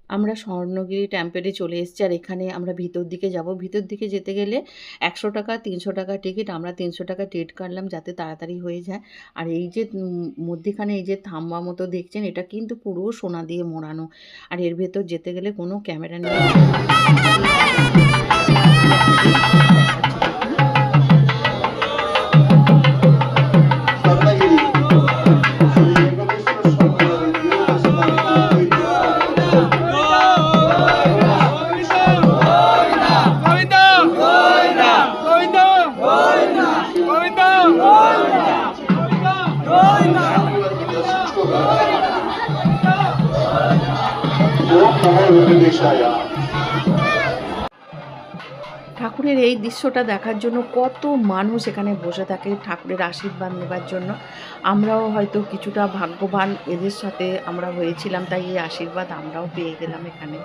আমরা স্বর্ণগিরি টেম্পেলে চলে এসেছি। আর এখানে আমরা ভিতর দিকে যাব। ভিতর দিকে যেতে গেলে ৳১০০ ৳৩০০ টিকিট। আমরা ৳৩০০ টিকিট কাটলাম যাতে তাড়াতাড়ি হয়ে যায়। আর এই যে মধ্যিখানে এই যে থাম্বা মতো দেখছেন, এটা কিন্তু পুরো সোনা দিয়ে মোড়ানো। আর এর ভেতর যেতে গেলে কোনো ক্যামেরা নিয়ে ঠাকুরের এই দৃশ্যটা দেখার জন্য কত মানুষ এখানে বসে থাকে ঠাকুরের আশীর্বাদ নেবার জন্য। আমরাও হয়তো কিছুটা ভাগ্যবান, এদের সাথে আমরা হয়েছিলাম, তাই এই আশীর্বাদ আমরাও পেয়ে গেলাম এখানে।